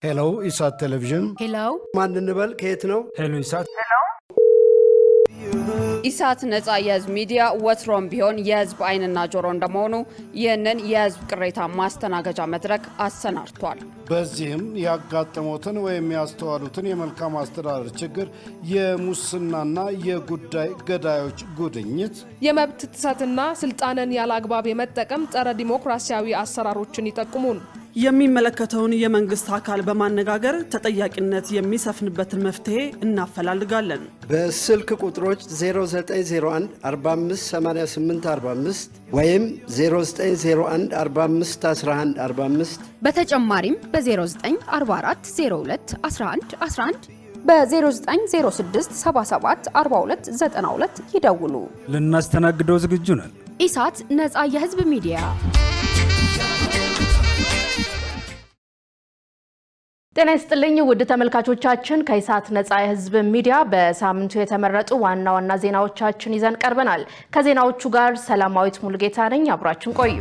ሄሎ ኢሳት ቴሌቪዥን ሄሎ ማን እንበል ከየት ነው? ሄሎ ኢሳት ኢሳት ነጻ የህዝብ ሚዲያ ወትሮም ቢሆን የህዝብ አይንና ጆሮ እንደመሆኑ ይህንን የህዝብ ቅሬታ ማስተናገጃ መድረክ አሰናድቷል። በዚህም ያጋጠሙትን ወይም ያስተዋሉትን የመልካም አስተዳደር ችግር፣ የሙስናና የጉዳይ ገዳዮች ጉድኝት፣ የመብት ጥሰትና ስልጣንን ያለአግባብ የመጠቀም ጸረ ዲሞክራሲያዊ አሰራሮችን ይጠቁሙን። የሚመለከተውን የመንግስት አካል በማነጋገር ተጠያቂነት የሚሰፍንበትን መፍትሄ እናፈላልጋለን። በስልክ ቁጥሮች 0901 458845 ወይም 0901 451145 በተጨማሪም በ0944 02 11 11 በ0906 77 42 92 ይደውሉ። ልናስተናግደው ዝግጁ ነን። ኢሳት ነጻ የህዝብ ሚዲያ። ጤና ይስጥልኝ ውድ ተመልካቾቻችን፣ ከኢሳት ነጻ የህዝብ ሚዲያ በሳምንቱ የተመረጡ ዋና ዋና ዜናዎቻችን ይዘን ቀርበናል። ከዜናዎቹ ጋር ሰላማዊት ሙሉጌታ ነኝ። አብራችን ቆዩ።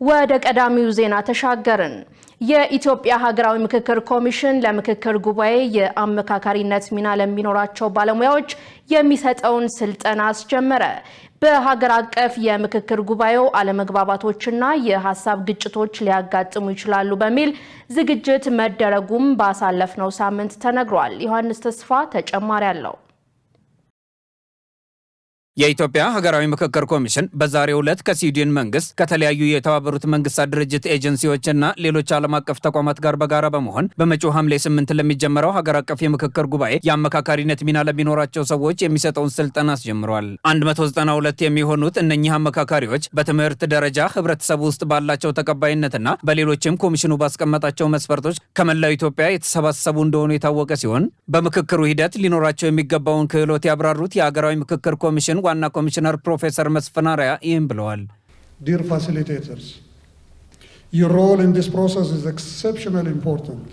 ወደ ቀዳሚው ዜና ተሻገርን። የኢትዮጵያ ሀገራዊ ምክክር ኮሚሽን ለምክክር ጉባኤ የአመካካሪነት ሚና ለሚኖራቸው ባለሙያዎች የሚሰጠውን ስልጠና አስጀመረ። በሀገር አቀፍ የምክክር ጉባኤው አለመግባባቶችና የሐሳብ ግጭቶች ሊያጋጥሙ ይችላሉ በሚል ዝግጅት መደረጉም ባሳለፍነው ሳምንት ተነግሯል። ዮሐንስ ተስፋ ተጨማሪ አለው። የኢትዮጵያ ሀገራዊ ምክክር ኮሚሽን በዛሬው ዕለት ከስዊድን መንግስት ከተለያዩ የተባበሩት መንግስታት ድርጅት ኤጀንሲዎችና ሌሎች ዓለም አቀፍ ተቋማት ጋር በጋራ በመሆን በመጪው ሐምሌ 8 ለሚጀመረው ሀገር አቀፍ የምክክር ጉባኤ የአመካካሪነት ሚና ለሚኖራቸው ሰዎች የሚሰጠውን ስልጠና አስጀምሯል። 192 የሚሆኑት እነኚህ አመካካሪዎች በትምህርት ደረጃ ህብረተሰቡ ውስጥ ባላቸው ተቀባይነትና በሌሎችም ኮሚሽኑ ባስቀመጣቸው መስፈርቶች ከመላው ኢትዮጵያ የተሰባሰቡ እንደሆኑ የታወቀ ሲሆን በምክክሩ ሂደት ሊኖራቸው የሚገባውን ክህሎት ያብራሩት የሀገራዊ ምክክር ኮሚሽን ዋና ኮሚሽነር ፕሮፌሰር መስፍን አርአያ ይህን ብለዋል። Dear facilitators, your role in this process is exceptionally important.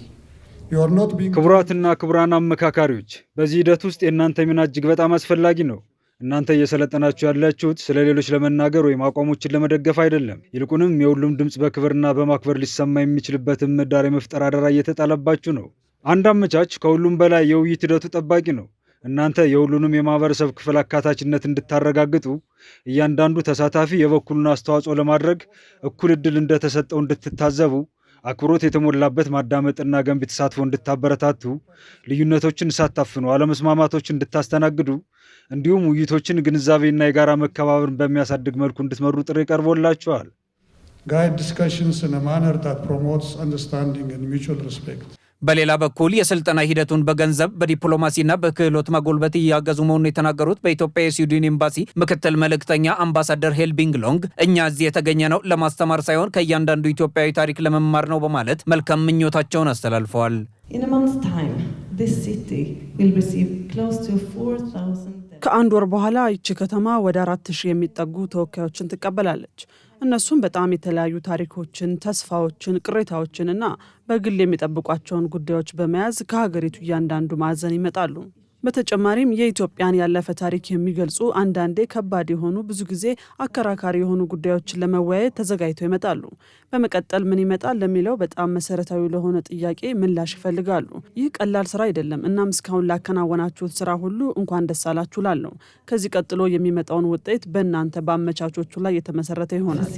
You are not being ክቡራትና ክቡራን አመካካሪዎች፣ በዚህ ሂደት ውስጥ የእናንተ ሚና እጅግ በጣም አስፈላጊ ነው። እናንተ እየሰለጠናችሁ ያላችሁት ስለ ሌሎች ለመናገር ወይም አቋሞችን ለመደገፍ አይደለም። ይልቁንም የሁሉም ድምፅ በክብርና በማክበር ሊሰማ የሚችልበትን ምህዳር የመፍጠር አደራ እየተጣለባችሁ ነው። አንድ አመቻች ከሁሉም በላይ የውይይት ሂደቱ ጠባቂ ነው። እናንተ የሁሉንም የማህበረሰብ ክፍል አካታችነት እንድታረጋግጡ እያንዳንዱ ተሳታፊ የበኩሉን አስተዋጽኦ ለማድረግ እኩል እድል እንደተሰጠው እንድትታዘቡ፣ አክብሮት የተሞላበት ማዳመጥና ገንቢ ተሳትፎ እንድታበረታቱ፣ ልዩነቶችን ሳታፍኑ አለመስማማቶችን እንድታስተናግዱ፣ እንዲሁም ውይይቶችን ግንዛቤና የጋራ መከባበርን በሚያሳድግ መልኩ እንድትመሩ ጥሪ ቀርቦላችኋል። guide discussions in a manner that promotes understanding and mutual respect. በሌላ በኩል የስልጠና ሂደቱን በገንዘብ በዲፕሎማሲና በክህሎት ማጎልበት እያገዙ መሆኑን የተናገሩት በኢትዮጵያ የስዊድን ኤምባሲ ምክትል መልእክተኛ አምባሳደር ሄልቢንግ ሎንግ እኛ እዚህ የተገኘ ነው ለማስተማር ሳይሆን ከእያንዳንዱ ኢትዮጵያዊ ታሪክ ለመማር ነው በማለት መልካም ምኞታቸውን አስተላልፈዋል። ከአንድ ወር በኋላ ይቺ ከተማ ወደ 4000 የሚጠጉ ተወካዮችን ትቀበላለች። እነሱም በጣም የተለያዩ ታሪኮችን፣ ተስፋዎችን፣ ቅሬታዎችን እና በግል የሚጠብቋቸውን ጉዳዮች በመያዝ ከሀገሪቱ እያንዳንዱ ማዕዘን ይመጣሉ። በተጨማሪም የኢትዮጵያን ያለፈ ታሪክ የሚገልጹ አንዳንዴ ከባድ የሆኑ ብዙ ጊዜ አከራካሪ የሆኑ ጉዳዮችን ለመወያየት ተዘጋጅተው ይመጣሉ። በመቀጠል ምን ይመጣል ለሚለው በጣም መሰረታዊ ለሆነ ጥያቄ ምላሽ ይፈልጋሉ። ይህ ቀላል ስራ አይደለም። እናም እስካሁን ላከናወናችሁት ስራ ሁሉ እንኳን ደስ አላችሁ ላለሁ። ከዚህ ቀጥሎ የሚመጣውን ውጤት በእናንተ በአመቻቾቹ ላይ የተመሰረተ ይሆናል።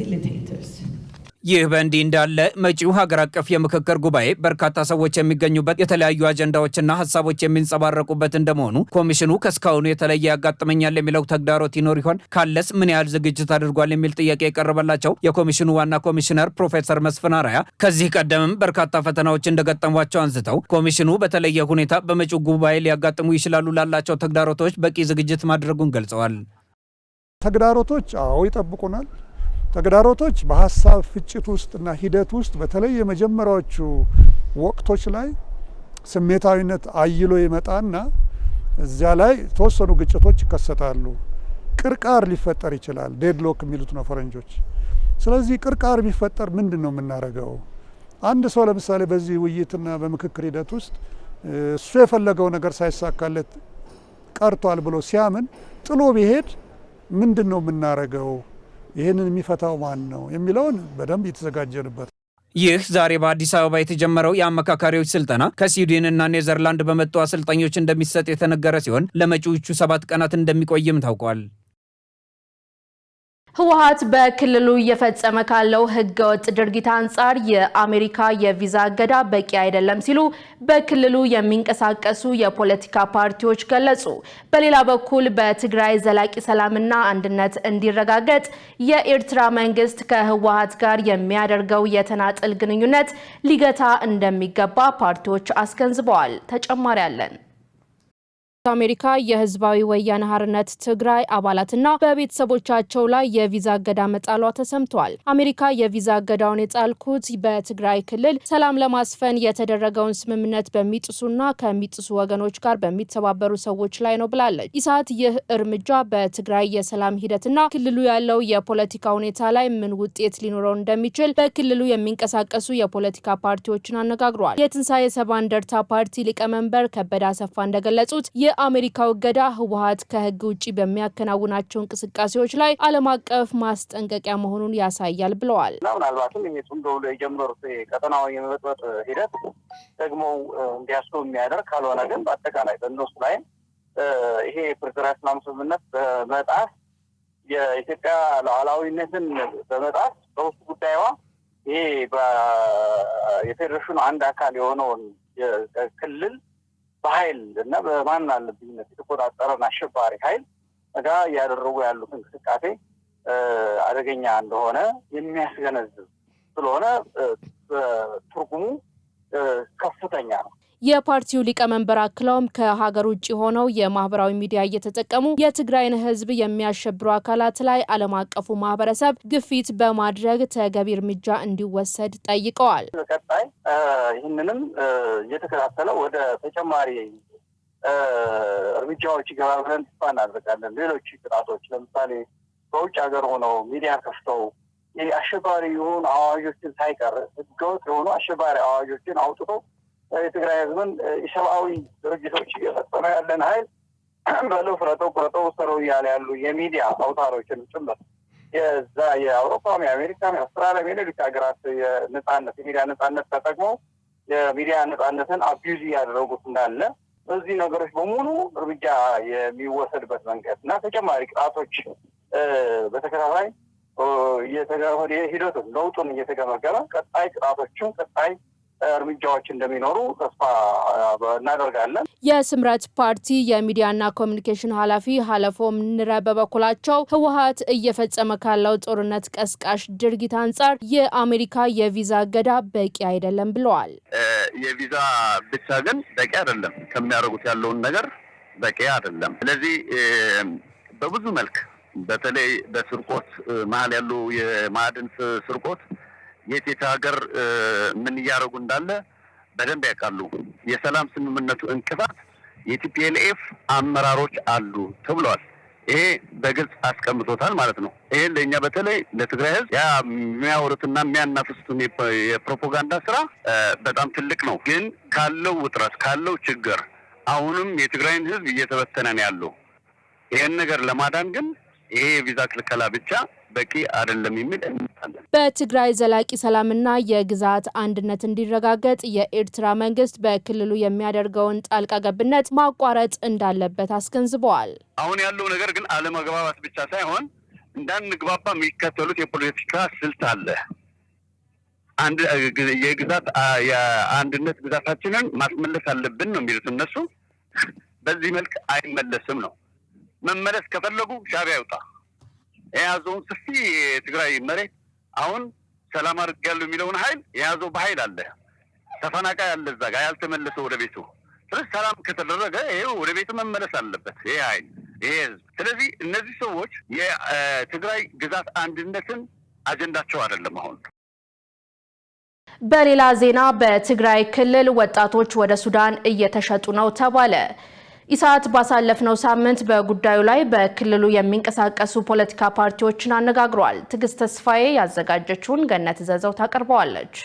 ይህ በእንዲህ እንዳለ መጪው ሀገር አቀፍ የምክክር ጉባኤ በርካታ ሰዎች የሚገኙበት የተለያዩ አጀንዳዎችና ሀሳቦች የሚንጸባረቁበት እንደመሆኑ ኮሚሽኑ ከስካሁኑ የተለየ ያጋጥመኛል የሚለው ተግዳሮት ይኖር ይሆን? ካለስ ምን ያህል ዝግጅት አድርጓል? የሚል ጥያቄ የቀረበላቸው የኮሚሽኑ ዋና ኮሚሽነር ፕሮፌሰር መስፍን አርአያ ከዚህ ቀደምም በርካታ ፈተናዎች እንደገጠሟቸው አንስተው ኮሚሽኑ በተለየ ሁኔታ በመጪው ጉባኤ ሊያጋጥሙ ይችላሉ ላላቸው ተግዳሮቶች በቂ ዝግጅት ማድረጉን ገልጸዋል። ተግዳሮቶች ይጠብቁናል። ተግዳሮቶች በሀሳብ ፍጭት ውስጥና ሂደት ውስጥ በተለይ የመጀመሪያዎቹ ወቅቶች ላይ ስሜታዊነት አይሎ ይመጣና እዚያ ላይ ተወሰኑ ግጭቶች ይከሰታሉ። ቅርቃር ሊፈጠር ይችላል። ዴድሎክ የሚሉት ነው ፈረንጆች። ስለዚህ ቅርቃር ቢፈጠር ምንድን ነው የምናደርገው? አንድ ሰው ለምሳሌ በዚህ ውይይትና በምክክር ሂደት ውስጥ እሱ የፈለገው ነገር ሳይሳካለት ቀርቷል ብሎ ሲያምን ጥሎ ቢሄድ ምንድን ነው የምናደርገው? ይህንን የሚፈታው ማን ነው የሚለውን በደንብ የተዘጋጀንበት። ይህ ዛሬ በአዲስ አበባ የተጀመረው የአመካካሪዎች ስልጠና ከስዊድንና ኔዘርላንድ በመጡ አሰልጣኞች እንደሚሰጥ የተነገረ ሲሆን ለመጪዎቹ 7 ቀናት እንደሚቆይም ታውቋል። ህወሓት በክልሉ እየፈጸመ ካለው ህገወጥ ድርጊት አንጻር የአሜሪካ የቪዛ እገዳ በቂ አይደለም ሲሉ በክልሉ የሚንቀሳቀሱ የፖለቲካ ፓርቲዎች ገለጹ። በሌላ በኩል በትግራይ ዘላቂ ሰላምና አንድነት እንዲረጋገጥ የኤርትራ መንግስት ከህወሓት ጋር የሚያደርገው የተናጥል ግንኙነት ሊገታ እንደሚገባ ፓርቲዎች አስገንዝበዋል። ተጨማሪ አለን። አሜሪካ የህዝባዊ ወያነ ሓርነት ትግራይ አባላትና በቤተሰቦቻቸው ላይ የቪዛ እገዳ መጣሏ ተሰምቷል። አሜሪካ የቪዛ እገዳውን የጣልኩት በትግራይ ክልል ሰላም ለማስፈን የተደረገውን ስምምነት በሚጥሱና ከሚጥሱ ወገኖች ጋር በሚተባበሩ ሰዎች ላይ ነው ብላለች። ኢሳት ይህ እርምጃ በትግራይ የሰላም ሂደትና ክልሉ ያለው የፖለቲካ ሁኔታ ላይ ምን ውጤት ሊኖረው እንደሚችል በክልሉ የሚንቀሳቀሱ የፖለቲካ ፓርቲዎችን አነጋግሯል። የትንሳኤ ሰባ እንደርታ ፓርቲ ሊቀመንበር ከበደ አሰፋ እንደገለጹት የአሜሪካው እገዳ ህወሓት ከህግ ውጪ በሚያከናውናቸው እንቅስቃሴዎች ላይ ዓለም አቀፍ ማስጠንቀቂያ መሆኑን ያሳያል ብለዋል። ምናልባትም ይሄ ጽምዶ የጀመሩት ቀጠናዊ የመበጥበጥ ሂደት ደግሞ እንዲያስቆ የሚያደርግ ካልሆነ ግን በአጠቃላይ በእነሱ ላይ ይሄ ፕሪቶሪያ ሰላም ስምምነት በመጣስ የኢትዮጵያ ሉዓላዊነትን በመጣስ በውስጥ ጉዳይዋ ይሄ የፌዴሬሽኑ አንድ አካል የሆነውን ክልል በኃይል እና በማን አለብኝነት የተቆጣጠረን አሸባሪ ኃይል ጋር ያደረጉ ያሉት እንቅስቃሴ አደገኛ እንደሆነ የሚያስገነዝብ ስለሆነ ትርጉሙ ከፍተኛ ነው። የፓርቲው ሊቀመንበር አክለውም ከሀገር ውጭ ሆነው የማህበራዊ ሚዲያ እየተጠቀሙ የትግራይን ህዝብ የሚያሸብሩ አካላት ላይ ዓለም አቀፉ ማህበረሰብ ግፊት በማድረግ ተገቢ እርምጃ እንዲወሰድ ጠይቀዋል። በቀጣይ ይህንንም እየተከታተለ ወደ ተጨማሪ እርምጃዎች ይገባል ብለን ተስፋ እናደርጋለን። ሌሎች ቅጣቶች ለምሳሌ በውጭ ሀገር ሆነው ሚዲያ ከፍተው አሸባሪ የሆኑ አዋጆችን ሳይቀር ህገወጥ የሆኑ አሸባሪ አዋጆችን አውጥቶ የትግራይ ህዝብን የሰብአዊ ድርጅቶች እየፈጸመ ያለን ኃይል በለው ፍረጠው ቁረጠው ሰረው እያለ ያሉ የሚዲያ አውታሮችን ጭምር የዛ የአውሮፓም የአሜሪካም የአውስትራሊያም የሌሎች ሀገራት የነጻነት የሚዲያ ነጻነት ተጠቅመው የሚዲያ ነጻነትን አቢዩዝ እያደረጉት እንዳለ በዚህ ነገሮች በሙሉ እርምጃ የሚወሰድበት መንገድ እና ተጨማሪ ቅጣቶች በተከታታይ ሂደቱን ለውጡን እየተገመገመ ቀጣይ ቅጣቶችን ቀጣይ እርምጃዎች እንደሚኖሩ ተስፋ እናደርጋለን። የስምረት ፓርቲ የሚዲያና ኮሚኒኬሽን ኃላፊ ሀለፎም ንረ በበኩላቸው ህወሓት እየፈጸመ ካለው ጦርነት ቀስቃሽ ድርጊት አንጻር የአሜሪካ የቪዛ እገዳ በቂ አይደለም ብለዋል። የቪዛ ብቻ ግን በቂ አይደለም፣ ከሚያደርጉት ያለውን ነገር በቂ አይደለም። ስለዚህ በብዙ መልክ በተለይ በስርቆት መሀል ያሉ የማዕድን ስርቆት የት ሀገር ምን እያደረጉ እንዳለ በደንብ ያውቃሉ። የሰላም ስምምነቱ እንቅፋት የቲፒኤልኤፍ አመራሮች አሉ ተብሏል። ይሄ በግልጽ አስቀምጦታል ማለት ነው። ይሄ ለኛ በተለይ ለትግራይ ህዝብ ያ የሚያወሩትና የሚያናፍሱትን የፕሮፓጋንዳ ስራ በጣም ትልቅ ነው። ግን ካለው ውጥረት ካለው ችግር አሁንም የትግራይን ህዝብ እየተበተነ ነው ያለው። ይሄን ነገር ለማዳን ግን ይሄ የቪዛ ክልከላ ብቻ በቂ አይደለም የሚል እንታለን። በትግራይ ዘላቂ ሰላምና የግዛት አንድነት እንዲረጋገጥ የኤርትራ መንግስት በክልሉ የሚያደርገውን ጣልቃ ገብነት ማቋረጥ እንዳለበት አስገንዝበዋል። አሁን ያለው ነገር ግን አለመግባባት ብቻ ሳይሆን እንዳንግባባ የሚከተሉት የፖለቲካ ስልት አለ። የግዛት የአንድነት ግዛታችንን ማስመለስ አለብን ነው የሚሉት እነሱ። በዚህ መልክ አይመለስም ነው። መመለስ ከፈለጉ ሻዕቢያ ይውጣ። የያዘውን ሰፊ የትግራይ መሬት አሁን ሰላም አድርጌያለሁ የሚለውን ኃይል የያዘው በኃይል አለ። ተፈናቃይ አለ እዛ ጋር ያልተመለሰ ወደ ቤቱ። ስለዚህ ሰላም ከተደረገ ይሄው ወደ ቤቱ መመለስ አለበት ይሄ ኃይል ይሄ ህዝብ። ስለዚህ እነዚህ ሰዎች የትግራይ ግዛት አንድነትን አጀንዳቸው አይደለም አሁን። በሌላ ዜና በትግራይ ክልል ወጣቶች ወደ ሱዳን እየተሸጡ ነው ተባለ። ኢሳት ባሳለፍነው ሳምንት በጉዳዩ ላይ በክልሉ የሚንቀሳቀሱ ፖለቲካ ፓርቲዎችን አነጋግሯል። ትግስት ተስፋዬ ያዘጋጀችውን ገነት ዘዘው ታቀርበዋለች።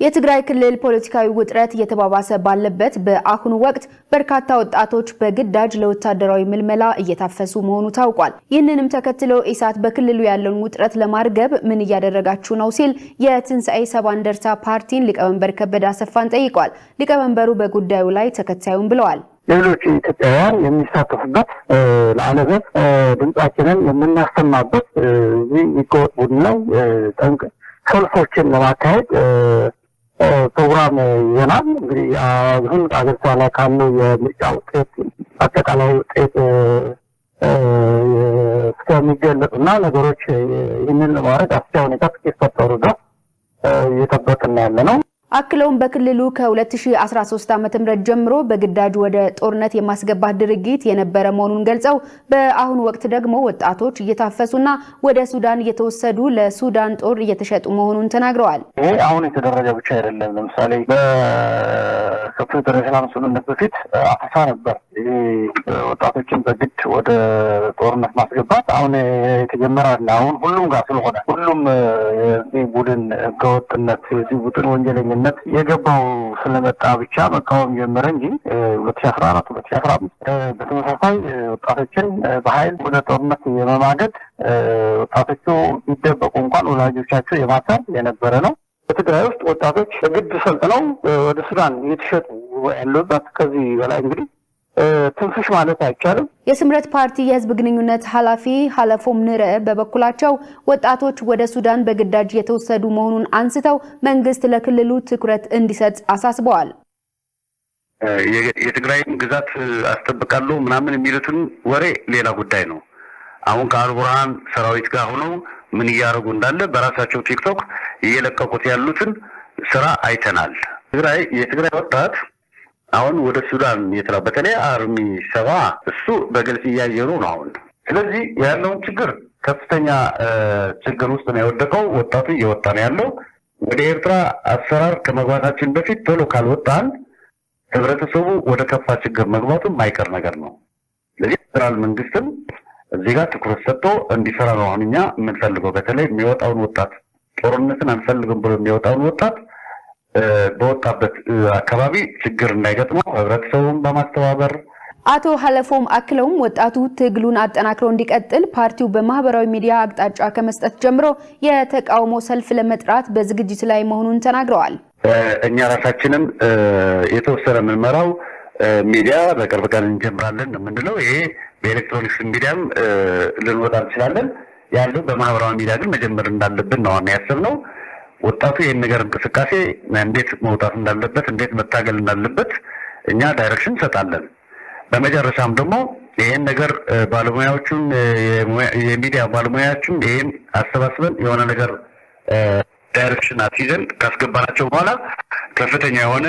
የትግራይ ክልል ፖለቲካዊ ውጥረት እየተባባሰ ባለበት በአሁኑ ወቅት በርካታ ወጣቶች በግዳጅ ለወታደራዊ ምልመላ እየታፈሱ መሆኑ ታውቋል። ይህንንም ተከትሎ ኢሳት በክልሉ ያለውን ውጥረት ለማርገብ ምን እያደረጋችሁ ነው ሲል የትንሳኤ ሰባ እንደርታ ፓርቲን ሊቀመንበር ከበደ አሰፋን ጠይቋል። ሊቀመንበሩ በጉዳዩ ላይ ተከታዩን ብለዋል። ሌሎች ኢትዮጵያውያን የሚሳተፉበት ለዓለም ድምጻችንን የምናሰማበት እዚህ ህገወጥ ቡድን ላይ ጠንቅ ሰልፎችን ለማካሄድ ፕሮግራም ይሆናል። እንግዲህ አሁን አገሪቷ ላይ ካለው የምርጫ ውጤት አጠቃላይ ውጤት እስከሚገለጹና ነገሮች ይህንን ለማድረግ አስቻይ ሁኔታ እስኪፈጠሩ ድረስ እየጠበቅን ያለ ነው። አክለውም በክልሉ ከ2013 ዓ.ም ጀምሮ በግዳጅ ወደ ጦርነት የማስገባት ድርጊት የነበረ መሆኑን ገልጸው በአሁኑ ወቅት ደግሞ ወጣቶች እየታፈሱና ወደ ሱዳን እየተወሰዱ ለሱዳን ጦር እየተሸጡ መሆኑን ተናግረዋል። ይሄ አሁን የተደረገ ብቻ አይደለም። ለምሳሌ በፌዴሬሽናል ስምምነት በፊት አፈሳ ነበር። ይሄ ወጣቶችን በግድ ወደ ጦርነት ማስገባት አሁን የተጀመረ አለ። አሁን ሁሉም ጋር ስለሆነ ሁሉም የዚህ ቡድን ህገወጥነት የዚህ ቡድን ወንጀለኝነት የገባው ስለመጣ ብቻ መቃወም ጀመረ እንጂ 2014 2015 በተመሳሳይ ወጣቶችን በኃይል ወደ ጦርነት የመማገድ ወጣቶቹ ቢደበቁ እንኳን ወላጆቻቸው የማሰር የነበረ ነው። በትግራይ ውስጥ ወጣቶች በግድ ሰልጥነው ወደ ሱዳን እየተሸጡ ያሉበት ከዚህ በላይ እንግዲህ ትንፍሽ ማለት አይቻልም። የስምረት ፓርቲ የህዝብ ግንኙነት ኃላፊ ሀለፎም ንረ በበኩላቸው ወጣቶች ወደ ሱዳን በግዳጅ የተወሰዱ መሆኑን አንስተው መንግስት ለክልሉ ትኩረት እንዲሰጥ አሳስበዋል። የትግራይን ግዛት አስጠብቃለሁ ምናምን የሚሉትን ወሬ ሌላ ጉዳይ ነው። አሁን ከአልቡርሃን ሰራዊት ጋር ሆነው ምን እያደረጉ እንዳለ በራሳቸው ቲክቶክ እየለቀቁት ያሉትን ስራ አይተናል። የትግራይ ወጣት አሁን ወደ ሱዳን በተለይ አርሚ 7 እሱ በግልጽ እያየሩ ነው አሁን። ስለዚህ ያለውን ችግር ከፍተኛ ችግር ውስጥ ነው የወደቀው። ወጣቱ እየወጣ ነው ያለው። ወደ ኤርትራ አሰራር ከመግባታችን በፊት ቶሎ ካልወጣን ህብረተሰቡ ወደ ከፋ ችግር መግባቱ የማይቀር ነገር ነው። ስለዚህ ፌደራል መንግስትም እዚህ ጋር ትኩረት ሰጥቶ እንዲሰራ ነው አሁን እኛ የምንፈልገው። በተለይ የሚወጣውን ወጣት ጦርነትን አንፈልግም ብሎ የሚወጣውን ወጣት በወጣበት አካባቢ ችግር እንዳይገጥመው ህብረተሰቡን በማስተባበር አቶ ሀለፎም አክለውም ወጣቱ ትግሉን አጠናክሮ እንዲቀጥል ፓርቲው በማህበራዊ ሚዲያ አቅጣጫ ከመስጠት ጀምሮ የተቃውሞ ሰልፍ ለመጥራት በዝግጅት ላይ መሆኑን ተናግረዋል። እኛ ራሳችንም የተወሰነ ምርመራው ሚዲያ በቅርብ ቀን እንጀምራለን የምንለው ይሄ በኤሌክትሮኒክስ ሚዲያም ልንወጣ እንችላለን ያለው በማህበራዊ ሚዲያ ግን መጀመር እንዳለብን ነው ያሰብነው። ወጣቱ ይሄን ነገር እንቅስቃሴ እንዴት መውጣት እንዳለበት እንዴት መታገል እንዳለበት እኛ ዳይሬክሽን ሰጣለን። በመጨረሻም ደግሞ ይሄን ነገር ባለሙያዎቹን የሚዲያ ባለሙያዎቹን ይሄን አሰባስበን የሆነ ነገር ዳይሬክሽን አትይዘን ካስገባናቸው በኋላ ከፍተኛ የሆነ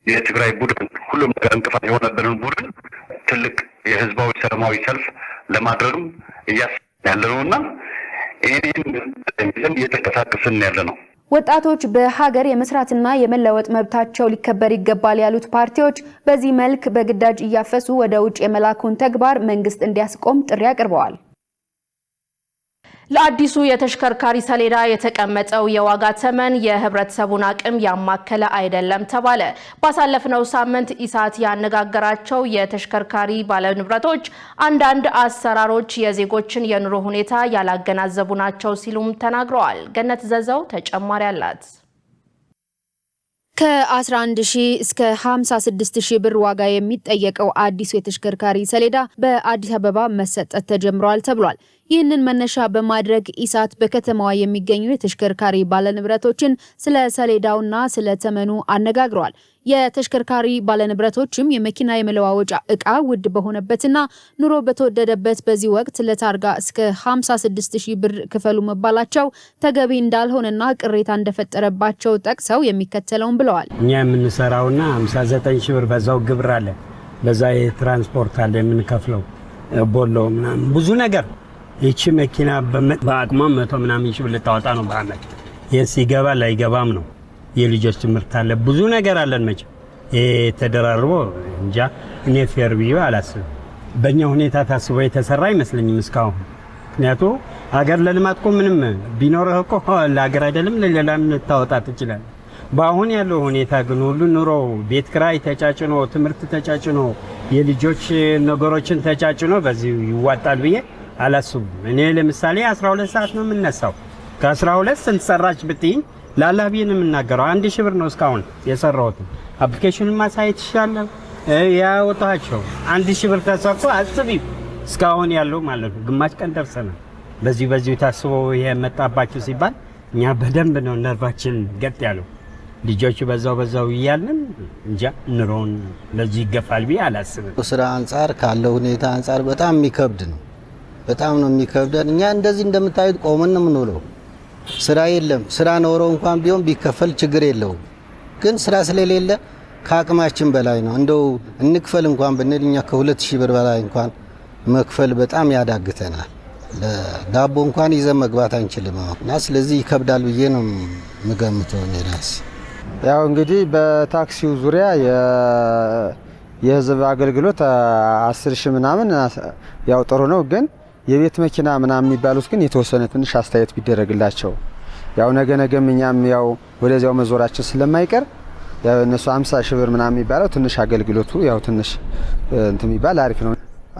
የትግራይ ቡድን ሁሉም ነገር እንቅፋት የሆነበንን ቡድን ትልቅ የህዝባዊ ሰላማዊ ሰልፍ ለማድረግም ያለነውና ይሄን እየተንቀሳቀስን ያለነው። ወጣቶች በሀገር የመስራትና የመለወጥ መብታቸው ሊከበር ይገባል ያሉት ፓርቲዎች በዚህ መልክ በግዳጅ እያፈሱ ወደ ውጭ የመላኩን ተግባር መንግስት እንዲያስቆም ጥሪ አቅርበዋል። ለአዲሱ የተሽከርካሪ ሰሌዳ የተቀመጠው የዋጋ ተመን የህብረተሰቡን አቅም ያማከለ አይደለም ተባለ። ባሳለፍነው ሳምንት ኢሳት ያነጋገራቸው የተሽከርካሪ ባለንብረቶች አንዳንድ አሰራሮች የዜጎችን የኑሮ ሁኔታ ያላገናዘቡ ናቸው ሲሉም ተናግረዋል። ገነት ዘዘው ተጨማሪ አላት። ከ11,000 እስከ 56,000 ብር ዋጋ የሚጠየቀው አዲሱ የተሽከርካሪ ሰሌዳ በአዲስ አበባ መሰጠት ተጀምሯል ተብሏል። ይህንን መነሻ በማድረግ ኢሳት በከተማዋ የሚገኙ የተሽከርካሪ ባለንብረቶችን ስለ ሰሌዳውና ስለ ተመኑ አነጋግሯል። የተሽከርካሪ ባለንብረቶችም የመኪና የመለዋወጫ ዕቃ ውድ በሆነበትና ኑሮ በተወደደበት በዚህ ወቅት ለታርጋ እስከ 56,000 ብር ክፈሉ መባላቸው ተገቢ እንዳልሆነና ቅሬታ እንደፈጠረባቸው ጠቅሰው የሚከተለውን ብለዋል። እኛ የምንሰራውና 59,000 ብር በዛው ግብር አለ፣ በዛ የትራንስፖርት አለ የምንከፍለው ቦሎ ምናምን ብዙ ነገር። ይቺ መኪና በአቅሟ 100 ምናምን ሺህ ብር ልታወጣ ነው በአመት። የስ ይገባ ላይገባም ነው። የልጆች ትምህርት አለ፣ ብዙ ነገር አለን። መቼም ተደራርቦ እንጃ እኔ ፌር ብዬ አላስብም። በእኛ ሁኔታ ታስቦ የተሰራ አይመስለኝም እስካሁን። ምክንያቱም ሀገር ለልማት እኮ ምንም ቢኖርህ እኮ ለሀገር አይደለም ለሌላም ታወጣ ትችላለህ። በአሁን ያለው ሁኔታ ግን ሁሉ ኑሮ ቤት ክራይ ተጫጭኖ ትምህርት ተጫጭኖ የልጆች ነገሮችን ተጫጭኖ በዚህ ይዋጣል ብዬ አላስብም። እኔ ለምሳሌ 12 ሰዓት ነው የምነሳው። ከ12 ስንት ሰራች ብትይኝ ላላህ ብዬ ነው የምናገረው። 1000 ብር ነው እስካሁን የሰራሁት። አፕሊኬሽኑን ማሳየት ይችላል ያወጣቸው 1000 ብር ተሰጥቶ አስቢ እስካሁን ያለው ማለት ነው። ግማሽ ቀን ደርሰናል። በዚህ ታስቦ ይሄ መጣባችሁ ሲባል እኛ በደንብ ነው ነርቫችን ገጥ ያለው። ልጆቹ በዛው እያልን እንጃ ኑሮን ለዚህ ይገፋል ብዬ አላስብም። ስራ አንፃር ካለው ሁኔታ አንፃር በጣም የሚከብድ ነው። በጣም ነው የሚከብደን። እኛ እንደዚህ እንደምታዩት ቆመን ነው የምንውለው። ስራ የለም። ስራ ኖሮ እንኳን ቢሆን ቢከፈል ችግር የለውም። ግን ስራ ስለሌለ ከአቅማችን በላይ ነው። እንደው እንክፈል እንኳን ብንል እኛ ከ2000 ብር በላይ እንኳን መክፈል በጣም ያዳግተናል። ዳቦ እንኳን ይዘን መግባት አንችልም እና ስለዚህ ይከብዳል ብዬ ነው የምገምተው እራሴ። ያው እንግዲህ በታክሲው ዙሪያ የህዝብ አገልግሎት 10,000 ምናምን ያው ጥሩ ነው። ግን የቤት መኪና ምናምን የሚባሉት ግን የተወሰነ ትንሽ አስተያየት ቢደረግላቸው ያው ነገም እኛም ያው ወደዚያው መዞራችን ስለማይቀር ያው እነሱ 50,000 ብር ምናምን የሚባለው ትንሽ አገልግሎቱ ያው ትንሽ እንትን የሚባል አሪፍ ነው።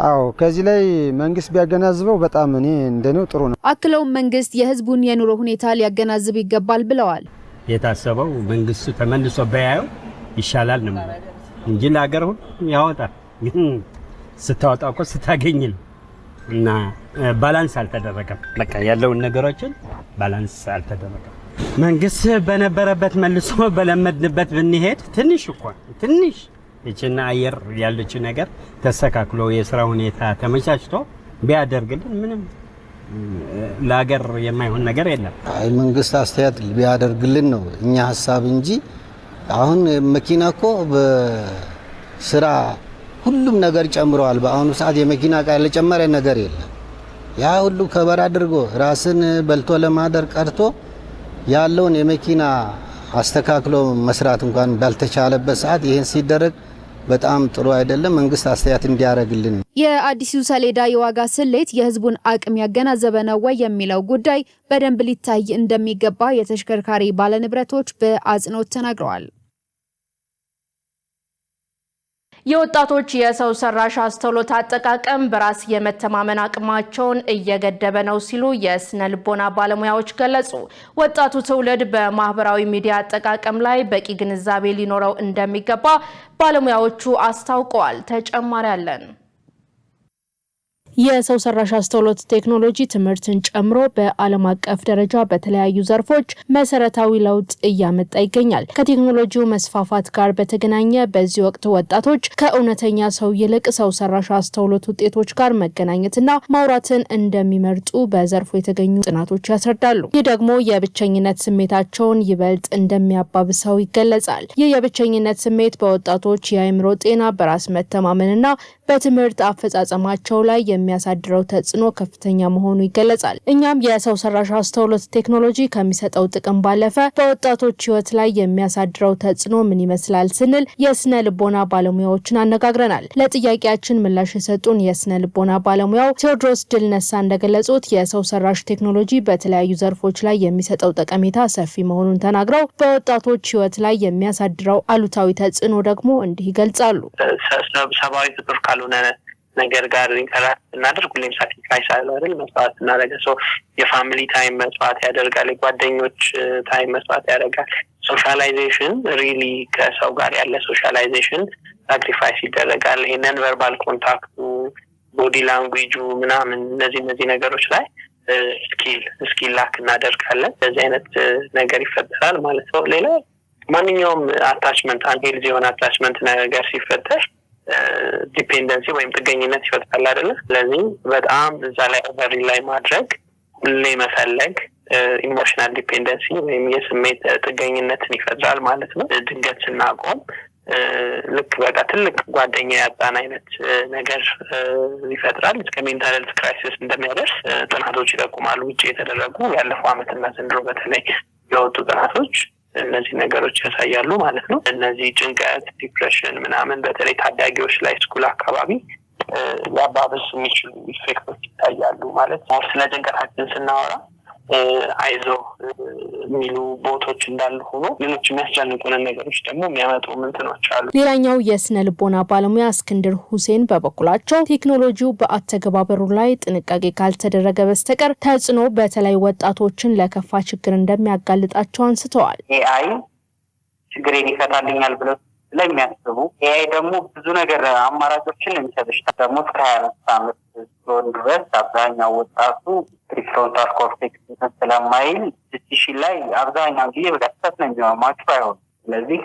አዎ ከዚህ ላይ መንግስት ቢያገናዝበው በጣም እኔ እንደኔው ጥሩ ነው። አክለውም መንግስት የህዝቡን የኑሮ ሁኔታ ሊያገናዝብ ይገባል ብለዋል። የታሰበው መንግስቱ ተመልሶ በያየው ይሻላል ነው እንጂ ለሀገር ሁሉ ያወጣል። ግን ስታወጣው እኮ ስታገኝ ነው እና ባላንስ አልተደረገም። በቃ ያለውን ነገሮችን ባላንስ አልተደረገም። መንግስት በነበረበት መልሶ በለመድንበት ብንሄድ ትንሽ እቺና አየር ያለች ነገር ተስተካክሎ የሥራ ሁኔታ ተመቻችቶ ቢያደርግልን ምንም ለሀገር የማይሆን ነገር የለም። አይ መንግስት አስተያየት ቢያደርግልን ነው እኛ ሐሳብ እንጂ አሁን መኪና እኮ በስራ ሁሉም ነገር ጨምሯል። በአሁኑ ሰዓት የመኪና ዕቃ ያልጨመረ ነገር የለም። ያ ሁሉ ከበር አድርጎ ራስን በልቶ ለማደር ቀርቶ ያለውን የመኪና አስተካክሎ መስራት እንኳን ባልተቻለበት ሰዓት ይሄን ሲደረግ በጣም ጥሩ አይደለም። መንግስት አስተያየት እንዲያደርግልን። የአዲሱ ሰሌዳ የዋጋ ስሌት የህዝቡን አቅም ያገናዘበ ነው ወይ የሚለው ጉዳይ በደንብ ሊታይ እንደሚገባ የተሽከርካሪ ባለንብረቶች በአጽንኦት ተናግረዋል። የወጣቶች የሰው ሰራሽ አስተውሎት አጠቃቀም በራስ የመተማመን አቅማቸውን እየገደበ ነው ሲሉ የስነ ልቦና ባለሙያዎች ገለጹ። ወጣቱ ትውልድ በማህበራዊ ሚዲያ አጠቃቀም ላይ በቂ ግንዛቤ ሊኖረው እንደሚገባ ባለሙያዎቹ አስታውቀዋል። ተጨማሪ አለን። የሰው ሰራሽ አስተውሎት ቴክኖሎጂ ትምህርትን ጨምሮ በዓለም አቀፍ ደረጃ በተለያዩ ዘርፎች መሰረታዊ ለውጥ እያመጣ ይገኛል። ከቴክኖሎጂው መስፋፋት ጋር በተገናኘ በዚህ ወቅት ወጣቶች ከእውነተኛ ሰው ይልቅ ሰው ሰራሽ አስተውሎት ውጤቶች ጋር መገናኘትና ማውራትን እንደሚመርጡ በዘርፉ የተገኙ ጥናቶች ያስረዳሉ። ይህ ደግሞ የብቸኝነት ስሜታቸውን ይበልጥ እንደሚያባብሰው ይገለጻል። ይህ የብቸኝነት ስሜት በወጣቶች የአእምሮ ጤና፣ በራስ መተማመንና በትምህርት አፈጻጸማቸው ላይ የሚያሳድረው ተጽዕኖ ከፍተኛ መሆኑ ይገለጻል። እኛም የሰው ሰራሽ አስተውሎት ቴክኖሎጂ ከሚሰጠው ጥቅም ባለፈ በወጣቶች ህይወት ላይ የሚያሳድረው ተጽዕኖ ምን ይመስላል ስንል የስነ ልቦና ባለሙያዎችን አነጋግረናል። ለጥያቄያችን ምላሽ የሰጡን የስነ ልቦና ባለሙያው ቴዎድሮስ ድልነሳ እንደገለጹት የሰው ሰራሽ ቴክኖሎጂ በተለያዩ ዘርፎች ላይ የሚሰጠው ጠቀሜታ ሰፊ መሆኑን ተናግረው በወጣቶች ህይወት ላይ የሚያሳድረው አሉታዊ ተጽዕኖ ደግሞ እንዲህ ይገልጻሉ። ሰብአዊ ፍጡር ካልሆነ ነገር ጋር ኢንተራክት እናደርግ ሁሌም ሳክሪፋይስ አለው አይደል? መስዋዕት እናደርጋ። የፋሚሊ ታይም መስዋዕት ያደርጋል። የጓደኞች ታይም መስዋዕት ያደርጋል። ሶሻላይዜሽን ሪሊ ከሰው ጋር ያለ ሶሻላይዜሽን ሳክሪፋይስ ይደረጋል። ይሄ ነን ቨርባል ኮንታክቱ፣ ቦዲ ላንጉዌጁ ምናምን እነዚህ ነገሮች ላይ ስኪል ላክ እናደርጋለን። በዚህ አይነት ነገር ይፈጠራል ማለት ነው። ሌላ ማንኛውም አታችመንት አንሄልዚ የሆነ አታችመንት ነገር ሲፈጠር ዲፔንደንሲ ወይም ጥገኝነት ይፈጥራል አይደል? ስለዚህ በጣም እዛ ላይ ኦቨር ላይ ማድረግ ሁሌ መፈለግ ኢሞሽናል ዲፔንደንሲ ወይም የስሜት ጥገኝነትን ይፈጥራል ማለት ነው። ድንገት ስናቆም ልክ በቃ ትልቅ ጓደኛ ያጣን አይነት ነገር ይፈጥራል። እስከ ሜንታል ሄልዝ ክራይሲስ እንደሚያደርስ ጥናቶች ይጠቁማሉ። ውጭ የተደረጉ ያለፈው ዓመትና ዘንድሮ በተለይ የወጡ ጥናቶች እነዚህ ነገሮች ያሳያሉ ማለት ነው። እነዚህ ጭንቀት፣ ዲፕሬሽን ምናምን በተለይ ታዳጊዎች ላይ ስኩል አካባቢ ሊያባብስ የሚችሉ ኢፌክቶች ይታያሉ ማለት ነው። ስለ ጭንቀታችን ስናወራ አይዞ የሚሉ ቦቶች እንዳሉ ሆኖ ሌሎች የሚያስጨንቁን ነገሮች ደግሞ የሚያመጡ ምንትኖች አሉ። ሌላኛው የስነ ልቦና ባለሙያ እስክንድር ሁሴን በበኩላቸው ቴክኖሎጂው በአተገባበሩ ላይ ጥንቃቄ ካልተደረገ በስተቀር ተጽዕኖ በተለይ ወጣቶችን ለከፋ ችግር እንደሚያጋልጣቸው አንስተዋል። ኤአይ ችግሬን ይፈታልኛል ብለው ስለሚያስቡ ኤአይ ደግሞ ብዙ ነገር አማራጮችን የሚሰጥሽ ደግሞ እስከ 25 ዓመት ስለሆነ ድረስ አብዛኛው ወጣቱ ፕሪፍሮንታል ኮርቴክስ ስለማይል ዲሲሽን ላይ አብዛኛው ጊዜ በቀጥታ ነው የሚሆነው ማቹ አይሆን። ስለዚህ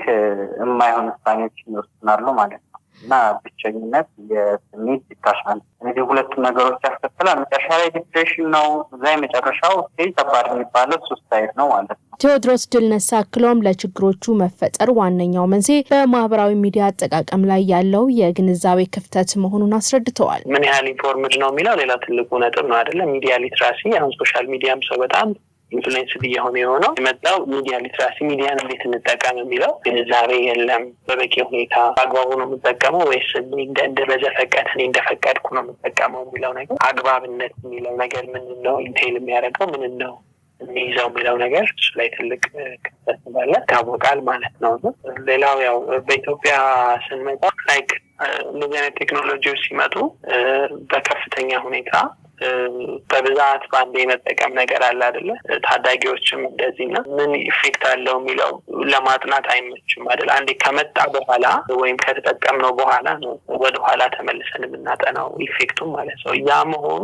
የማይሆን ውሳኔዎችን ይወስናሉ ማለት ነው እና ብቸኝነት የስሜት ዲታችመንት እነዚህ ሁለቱም ነገሮች ያስከትላል። መጨረሻ ላይ ዲፕሬሽን ነው። እዛ የመጨረሻው ስቴጅ ከባድ የሚባለው ሱሳይድ ነው ማለት ነው። ቴዎድሮስ ድልነሳ አክሎም ለችግሮቹ መፈጠር ዋነኛው መንስኤ በማህበራዊ ሚዲያ አጠቃቀም ላይ ያለው የግንዛቤ ክፍተት መሆኑን አስረድተዋል። ምን ያህል ኢንፎርምድ ነው የሚለው ሌላ ትልቁ ነጥብ ነው አይደለ? ሚዲያ ሊትራሲ አሁን ሶሻል ሚዲያም ሰው በጣም ኢንፍሉዌንስ እየሆነ የሆነው የመጣው ሚዲያ ሊትራሲ ሚዲያን እንዴት እንጠቀም የሚለው ግንዛቤ የለም። በበቂ ሁኔታ አግባቡ ነው የምጠቀመው ወይስ እንደ በዘፈቀድ እኔ እንደፈቀድኩ ነው የምጠቀመው የሚለው ነገር አግባብነት የሚለው ነገር ምን ነው ኢንቴል የሚያደርገው ምን ነው የሚይዘው የሚለው ነገር እሱ ላይ ትልቅ ክፍተት እንዳለ ይታወቃል ማለት ነው። ሌላው ያው በኢትዮጵያ ስንመጣ ላይክ እንደዚህ አይነት ቴክኖሎጂዎች ሲመጡ በከፍተኛ ሁኔታ በብዛት ባንዴ መጠቀም ነገር አለ አይደለ? ታዳጊዎችም እንደዚህና ምን ኢፌክት አለው የሚለው ለማጥናት አይመችም አይደል? አንዴ ከመጣ በኋላ ወይም ከተጠቀምነው በኋላ ነው ወደ ኋላ ተመልሰን የምናጠናው ኢፌክቱን ማለት ነው። ያ መሆኑ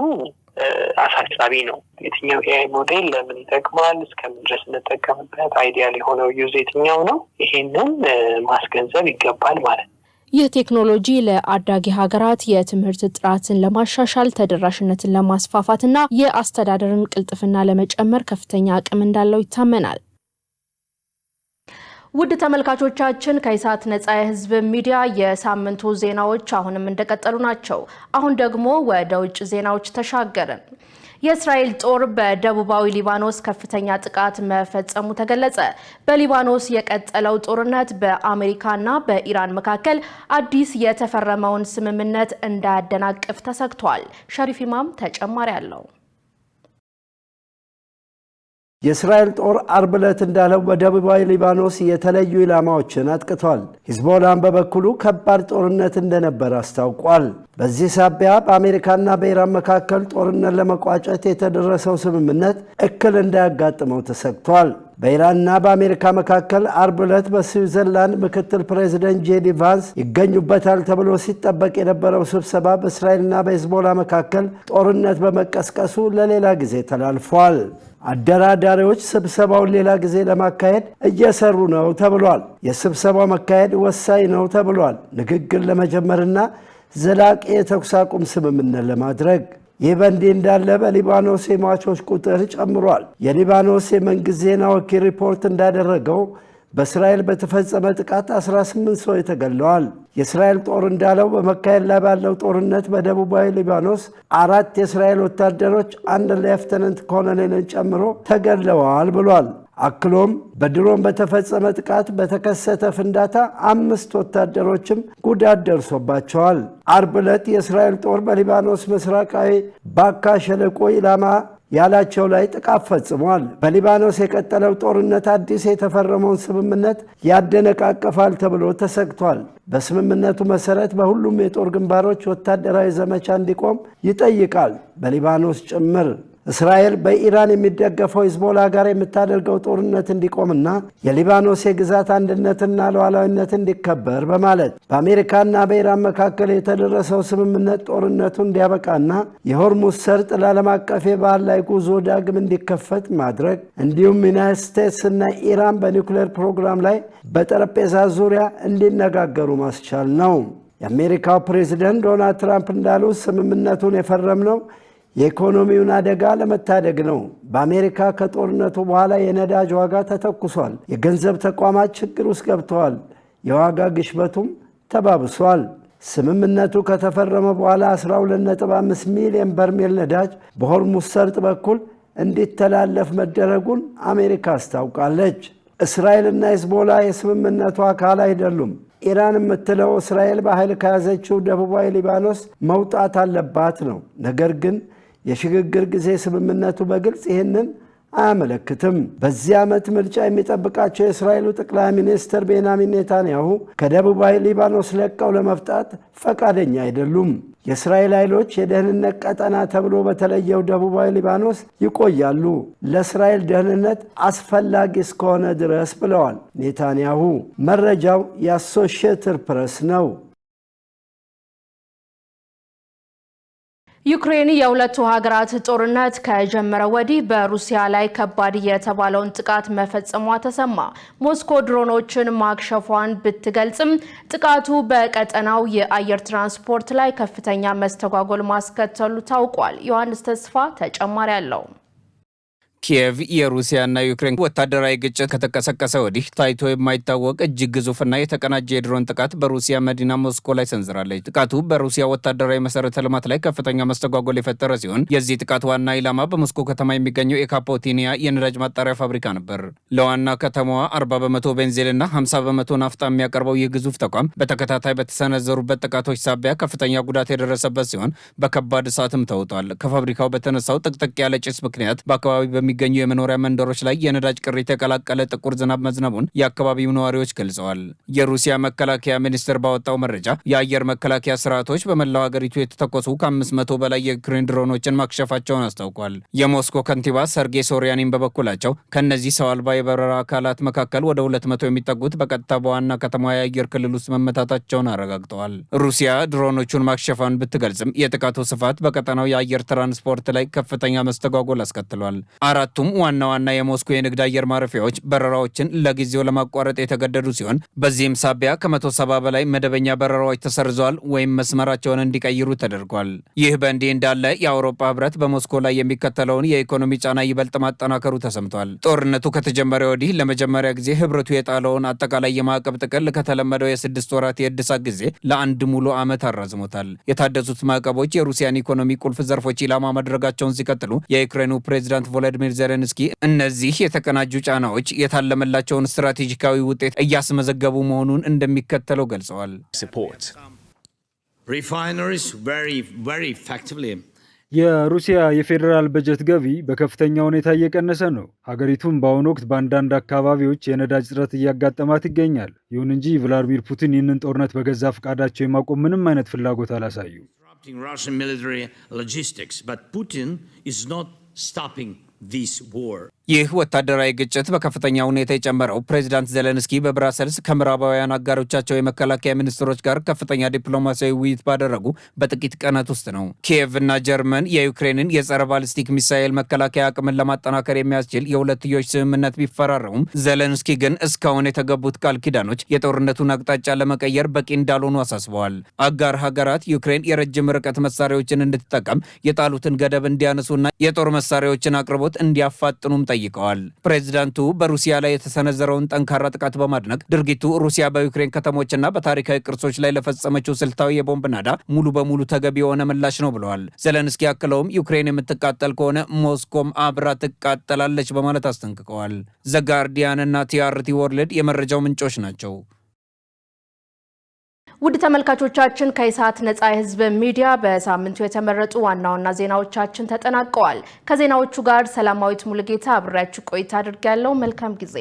አሳሳቢ ነው። የትኛው ኤአይ ሞዴል ለምን ይጠቅማል፣ እስከምን ድረስ እንጠቀምበት፣ አይዲያል የሆነው ዩዝ የትኛው ነው፣ ይሄንን ማስገንዘብ ይገባል ማለት ነው። ይህ ቴክኖሎጂ ለአዳጊ ሀገራት የትምህርት ጥራትን ለማሻሻል ተደራሽነትን ለማስፋፋትና የአስተዳደርን ቅልጥፍና ለመጨመር ከፍተኛ አቅም እንዳለው ይታመናል። ውድ ተመልካቾቻችን ከኢሳት ነጻ የህዝብ ሚዲያ የሳምንቱ ዜናዎች አሁንም እንደቀጠሉ ናቸው። አሁን ደግሞ ወደ ውጭ ዜናዎች ተሻገርን። የእስራኤል ጦር በደቡባዊ ሊባኖስ ከፍተኛ ጥቃት መፈጸሙ ተገለጸ። በሊባኖስ የቀጠለው ጦርነት በአሜሪካና በኢራን መካከል አዲስ የተፈረመውን ስምምነት እንዳያደናቅፍ ተሰግቷል። ሸሪፍ ኢማም ተጨማሪ አለው። የእስራኤል ጦር አርብ ዕለት እንዳለው በደቡባዊ ሊባኖስ የተለዩ ኢላማዎችን አጥቅቷል። ሂዝቦላን በበኩሉ ከባድ ጦርነት እንደነበር አስታውቋል። በዚህ ሳቢያ በአሜሪካና በኢራን መካከል ጦርነት ለመቋጨት የተደረሰው ስምምነት እክል እንዳያጋጥመው ተሰግቷል። በኢራንና በአሜሪካ መካከል አርብ ዕለት በስዊዘርላንድ ምክትል ፕሬዚደንት ጄዲ ቫንስ ይገኙበታል ተብሎ ሲጠበቅ የነበረው ስብሰባ በእስራኤልና በሂዝቦላ መካከል ጦርነት በመቀስቀሱ ለሌላ ጊዜ ተላልፏል። አደራዳሪዎች ስብሰባውን ሌላ ጊዜ ለማካሄድ እየሰሩ ነው ተብሏል። የስብሰባው መካሄድ ወሳኝ ነው ተብሏል፣ ንግግር ለመጀመርና ዘላቂ የተኩስ አቁም ስምምነት ለማድረግ። ይህ በእንዲህ እንዳለ በሊባኖስ የሟቾች ቁጥር ጨምሯል። የሊባኖስ የመንግስት ዜና ወኪል ሪፖርት እንዳደረገው በእስራኤል በተፈጸመ ጥቃት 18 ሰዎች ተገድለዋል። የእስራኤል ጦር እንዳለው በመካሄድ ላይ ባለው ጦርነት በደቡባዊ ሊባኖስ 4 የእስራኤል ወታደሮች አንድ ሌፍተናንት ኮሎኔልን ጨምሮ ተገድለዋል ብሏል። አክሎም በድሮን በተፈጸመ ጥቃት በተከሰተ ፍንዳታ 5 ወታደሮችም ጉዳት ደርሶባቸዋል። አርብ ዕለት የእስራኤል ጦር በሊባኖስ ምስራቃዊ ባካ ሸለቆ ኢላማ ያላቸው ላይ ጥቃት ፈጽሟል። በሊባኖስ የቀጠለው ጦርነት አዲስ የተፈረመውን ስምምነት ያደነቃቀፋል ተብሎ ተሰግቷል። በስምምነቱ መሰረት በሁሉም የጦር ግንባሮች ወታደራዊ ዘመቻ እንዲቆም ይጠይቃል፣ በሊባኖስ ጭምር። እስራኤል በኢራን የሚደገፈው ሂዝቦላ ጋር የምታደርገው ጦርነት እንዲቆምና የሊባኖስ የግዛት አንድነትና ሉዓላዊነት እንዲከበር በማለት በአሜሪካና በኢራን መካከል የተደረሰው ስምምነት ጦርነቱ እንዲያበቃና የሆርሙዝ ሰርጥ ለዓለም አቀፍ የባህር ላይ ጉዞ ዳግም እንዲከፈት ማድረግ እንዲሁም ዩናይትድ ስቴትስ እና ኢራን በኒውክሌር ፕሮግራም ላይ በጠረጴዛ ዙሪያ እንዲነጋገሩ ማስቻል ነው። የአሜሪካው ፕሬዚደንት ዶናልድ ትራምፕ እንዳሉት ስምምነቱን የፈረምነው የኢኮኖሚውን አደጋ ለመታደግ ነው። በአሜሪካ ከጦርነቱ በኋላ የነዳጅ ዋጋ ተተኩሷል። የገንዘብ ተቋማት ችግር ውስጥ ገብተዋል። የዋጋ ግሽበቱም ተባብሷል። ስምምነቱ ከተፈረመ በኋላ 12.5 ሚሊዮን በርሜል ነዳጅ በሆርሙዝ ሰርጥ በኩል እንዲተላለፍ መደረጉን አሜሪካ አስታውቃለች። እስራኤልና ሂዝቦላ የስምምነቱ አካል አይደሉም። ኢራን የምትለው እስራኤል በኃይል ከያዘችው ደቡባዊ ሊባኖስ መውጣት አለባት ነው። ነገር ግን የሽግግር ጊዜ ስምምነቱ በግልጽ ይህንን አያመለክትም። በዚህ ዓመት ምርጫ የሚጠብቃቸው የእስራኤሉ ጠቅላይ ሚኒስትር ቤንያሚን ኔታንያሁ ከደቡባዊ ሊባኖስ ለቀው ለመፍጣት ፈቃደኛ አይደሉም። የእስራኤል ኃይሎች የደህንነት ቀጠና ተብሎ በተለየው ደቡባዊ ሊባኖስ ይቆያሉ፣ ለእስራኤል ደህንነት አስፈላጊ እስከሆነ ድረስ ብለዋል ኔታንያሁ። መረጃው የአሶሺየትድ ፕሬስ ነው። ዩክሬን የሁለቱ ሀገራት ጦርነት ከጀመረ ወዲህ በሩሲያ ላይ ከባድ የተባለውን ጥቃት መፈጸሟ ተሰማ። ሞስኮ ድሮኖችን ማክሸፏን ብትገልጽም ጥቃቱ በቀጠናው የአየር ትራንስፖርት ላይ ከፍተኛ መስተጓጎል ማስከተሉ ታውቋል። ዮሐንስ ተስፋ ተጨማሪ አለው። ኪየቭ የሩሲያና ዩክሬን ወታደራዊ ግጭት ከተቀሰቀሰ ወዲህ ታይቶ የማይታወቅ እጅግ ግዙፍና የተቀናጀ የድሮን ጥቃት በሩሲያ መዲና ሞስኮ ላይ ሰንዝራለች። ጥቃቱ በሩሲያ ወታደራዊ መሰረተ ልማት ላይ ከፍተኛ መስተጓጎል የፈጠረ ሲሆን የዚህ ጥቃት ዋና ኢላማ በሞስኮ ከተማ የሚገኘው የካፖቲኒያ የነዳጅ ማጣሪያ ፋብሪካ ነበር። ለዋና ከተማዋ 40 በመቶ ቤንዚልና 50 በመቶ ናፍጣ የሚያቀርበው ይህ ግዙፍ ተቋም በተከታታይ በተሰነዘሩበት ጥቃቶች ሳቢያ ከፍተኛ ጉዳት የደረሰበት ሲሆን በከባድ እሳትም ተውጧል። ከፋብሪካው በተነሳው ጥቅጥቅ ያለ ጭስ ምክንያት በአካባቢ የሚገኙ የመኖሪያ መንደሮች ላይ የነዳጅ ቅሪት የተቀላቀለ ጥቁር ዝናብ መዝነቡን የአካባቢው ነዋሪዎች ገልጸዋል። የሩሲያ መከላከያ ሚኒስቴር ባወጣው መረጃ የአየር መከላከያ ስርዓቶች በመላው ሀገሪቱ የተተኮሱ ከ500 በላይ የዩክሬን ድሮኖችን ማክሸፋቸውን አስታውቋል። የሞስኮ ከንቲባ ሰርጌይ ሶሪያኒን በበኩላቸው ከነዚህ ሰው አልባ የበረራ አካላት መካከል ወደ 200 የሚጠጉት በቀጥታ በዋና ከተማ የአየር ክልል ውስጥ መመታታቸውን አረጋግጠዋል። ሩሲያ ድሮኖቹን ማክሸፏን ብትገልጽም የጥቃቱ ስፋት በቀጠናው የአየር ትራንስፖርት ላይ ከፍተኛ መስተጓጎል አስከትሏል። አራቱም ዋና ዋና የሞስኮ የንግድ አየር ማረፊያዎች በረራዎችን ለጊዜው ለማቋረጥ የተገደዱ ሲሆን በዚህም ሳቢያ ከ170 በላይ መደበኛ በረራዎች ተሰርዘዋል ወይም መስመራቸውን እንዲቀይሩ ተደርጓል። ይህ በእንዲህ እንዳለ የአውሮፓ ህብረት በሞስኮ ላይ የሚከተለውን የኢኮኖሚ ጫና ይበልጥ ማጠናከሩ ተሰምቷል። ጦርነቱ ከተጀመረ ወዲህ ለመጀመሪያ ጊዜ ህብረቱ የጣለውን አጠቃላይ የማዕቀብ ጥቅል ከተለመደው የ6 ወራት የእድሳት ጊዜ ለአንድ ሙሉ ዓመት አራዝሞታል። የታደሱት ማዕቀቦች የሩሲያን ኢኮኖሚ ቁልፍ ዘርፎች ኢላማ ማድረጋቸውን ሲቀጥሉ የዩክሬኑ ፕሬዚዳንት ቮሎዲሚር ዜሌንስኪ እነዚህ የተቀናጁ ጫናዎች የታለመላቸውን ስትራቴጂካዊ ውጤት እያስመዘገቡ መሆኑን እንደሚከተለው ገልጸዋል። የሩሲያ የፌዴራል በጀት ገቢ በከፍተኛ ሁኔታ እየቀነሰ ነው። ሀገሪቱም በአሁኑ ወቅት በአንዳንድ አካባቢዎች የነዳጅ እጥረት እያጋጠማት ይገኛል። ይሁን እንጂ ቭላዲሚር ፑቲን ይህንን ጦርነት በገዛ ፈቃዳቸው የማቆም ምንም አይነት ፍላጎት አላሳዩም። ይህ ወታደራዊ ግጭት በከፍተኛ ሁኔታ የጨመረው ፕሬዚዳንት ዜሌንስኪ በብራሰልስ ከምዕራባውያን አጋሮቻቸው የመከላከያ ሚኒስትሮች ጋር ከፍተኛ ዲፕሎማሲያዊ ውይይት ባደረጉ በጥቂት ቀናት ውስጥ ነው። ኪየቭ እና ጀርመን የዩክሬንን የጸረ ባሊስቲክ ሚሳኤል መከላከያ አቅምን ለማጠናከር የሚያስችል የሁለትዮሽ ስምምነት ቢፈራረሙም ዜሌንስኪ ግን እስካሁን የተገቡት ቃል ኪዳኖች የጦርነቱን አቅጣጫ ለመቀየር በቂ እንዳልሆኑ አሳስበዋል። አጋር ሀገራት ዩክሬን የረጅም ርቀት መሳሪያዎችን እንድትጠቀም የጣሉትን ገደብ እንዲያነሱና የጦር መሳሪያዎችን አቅርቦት እንዲያፋጥኑም ጠይቀዋል። ፕሬዚዳንቱ በሩሲያ ላይ የተሰነዘረውን ጠንካራ ጥቃት በማድነቅ ድርጊቱ ሩሲያ በዩክሬን ከተሞችና በታሪካዊ ቅርሶች ላይ ለፈጸመችው ስልታዊ የቦምብ ናዳ ሙሉ በሙሉ ተገቢ የሆነ ምላሽ ነው ብለዋል። ዜሌንስኪ አክለውም ዩክሬን የምትቃጠል ከሆነ ሞስኮም አብራ ትቃጠላለች በማለት አስጠንቅቀዋል። ዘጋርዲያን እና ቲአርቲ ወርልድ የመረጃው ምንጮች ናቸው። ውድ ተመልካቾቻችን ከኢሳት ነጻ የህዝብ ሚዲያ በሳምንቱ የተመረጡ ዋና ዋና ዜናዎቻችን ተጠናቀዋል። ከዜናዎቹ ጋር ሰላማዊት ሙሉጌታ አብሬያችሁ ቆይታ አድርጌያለሁ። መልካም ጊዜ